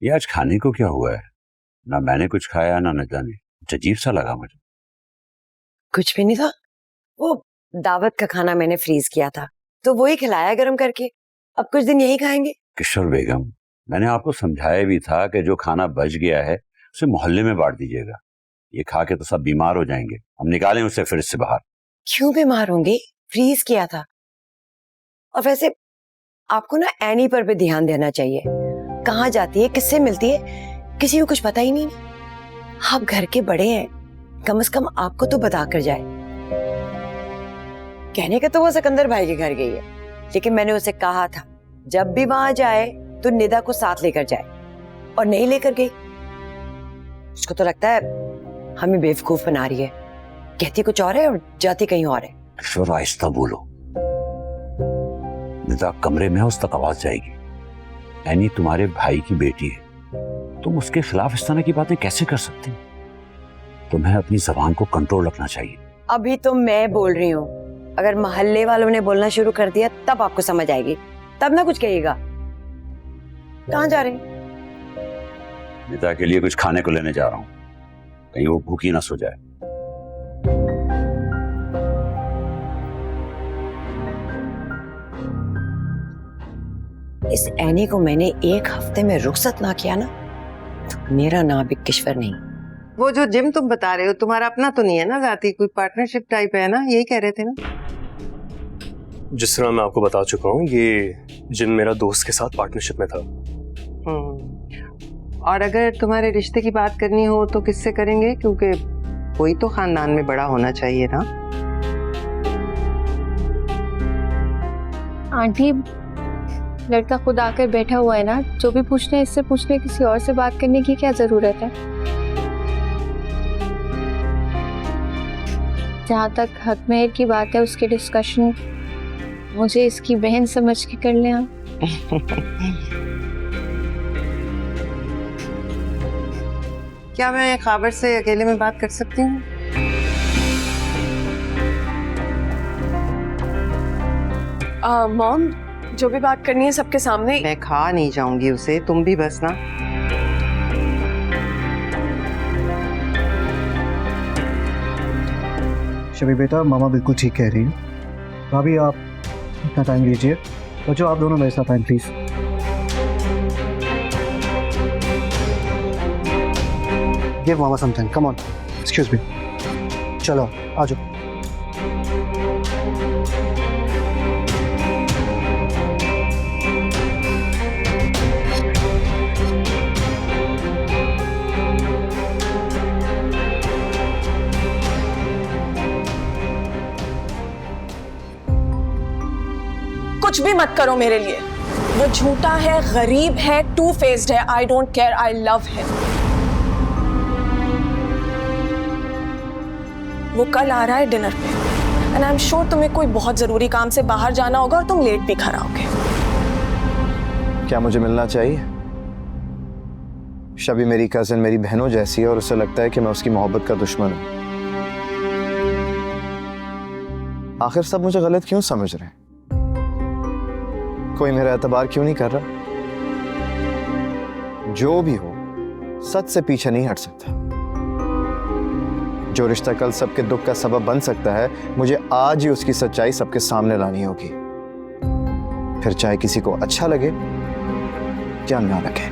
ये आज खाने को क्या हुआ है? ना मैंने कुछ खाया ना जाने, कुछ अजीब सा लगा मुझे। कुछ भी नहीं था, वो दावत का खाना मैंने फ्रीज किया था तो वही खिलाया गर्म करके। अब कुछ दिन यही खाएंगे। किशोर बेगम, मैंने आपको समझाया भी था कि जो खाना बच गया है उसे मोहल्ले में बांट दीजिएगा। ये खा के तो सब बीमार हो जाएंगे, हम निकालें उसे फ्रिज से बाहर। क्यों बीमार होंगे? फ्रीज किया था। और वैसे आपको ना एनी पर भी ध्यान देना चाहिए। कहाँ जाती है, किससे मिलती है, किसी को कुछ पता ही नहीं। आप घर के बड़े हैं, कम से कम आपको तो बता कर जाए। कहने के तो वो सिकंदर भाई के घर गई है, लेकिन मैंने उसे कहा था जब भी वहां जाए तो निदा को साथ लेकर जाए, और नहीं लेकर गई। उसको तो लगता है हमें बेवकूफ बना रही है, कहती कुछ और है और जाती कहीं और है। किशोर, आहिस्ता बोलो, निदा कमरे में उस तक आवाज जाएगी। एनी तुम्हारे भाई की बेटी है, तुम उसके खिलाफ इस तरह की बातें कैसे कर सकती? तुम्हें अपनी जबान को कंट्रोल रखना चाहिए। अभी तो मैं बोल रही हूँ, अगर मोहल्ले वालों ने बोलना शुरू कर दिया तब आपको समझ आएगी, तब ना कुछ कहिएगा। कहाँ जा रहे हैं? निदा के लिए कुछ खाने को लेने जा रहा हूँ, कहीं वो भूखी ना सो जाए। इस एनी को मैंने एक हफ्ते में रुखसत ना किया ना तो मेरा नाम भी किश्वर नहीं। वो जो जिम तुम बता रहे हो तुम्हारा अपना तो नहीं है ना, जाती कोई पार्टनरशिप टाइप है ना, यही कह रहे थे ना? जिस तरह मैं आपको बता चुका हूँ, ये जिम मेरा दोस्त के साथ पार्टनरशिप में था। और अगर तुम्हारे रिश्ते की बात करनी हो तो किससे करेंगे, क्योंकि कोई तो खानदान में बड़ा होना चाहिए ना। आंटी, लड़का खुद आकर बैठा हुआ है ना, जो भी पूछना है इससे पूछने, किसी और से बात करने की क्या जरूरत है? जहाँ तक हक मेहर की बात है उसके डिस्कशन मुझे इसकी बहन समझ के कर लें आप। क्या मैं खाबर से अकेले में बात कर सकती हूँ? मॉम, जो भी बात करनी है सबके सामने। मैं खा नहीं जाऊंगी उसे, तुम भी बस ना। शबी बेटा, मामा बिल्कुल ठीक कह रही है। भाभी आप इतना टाइम लीजिए, बच्चों आप दोनों मेरे साथ आए please. Give mama something, come on, excuse me. चलो आ जाओ। कुछ भी मत करो मेरे लिए। वो झूठा है, गरीब है, टू फेस्ड है। I don't care, I love him. वो कल आ रहा है डिनर पे, एंड आई एम श्योर तुम्हें कोई बहुत जरूरी काम से बाहर जाना होगा और तुम लेट भी घर आओगे। क्या मुझे मिलना चाहिए? शबी मेरी कजिन, मेरी बहनों जैसी है, और उसे लगता है कि मैं उसकी मोहब्बत का दुश्मन हूं। आखिर सब मुझे गलत क्यों समझ रहे हैं? कोई मेरा एतबार क्यों नहीं कर रहा? जो भी हो, सच से पीछे नहीं हट सकता। जो रिश्ता कल सबके दुख का सबब बन सकता है, मुझे आज ही उसकी सच्चाई सबके सामने लानी होगी, फिर चाहे किसी को अच्छा लगे या ना लगे।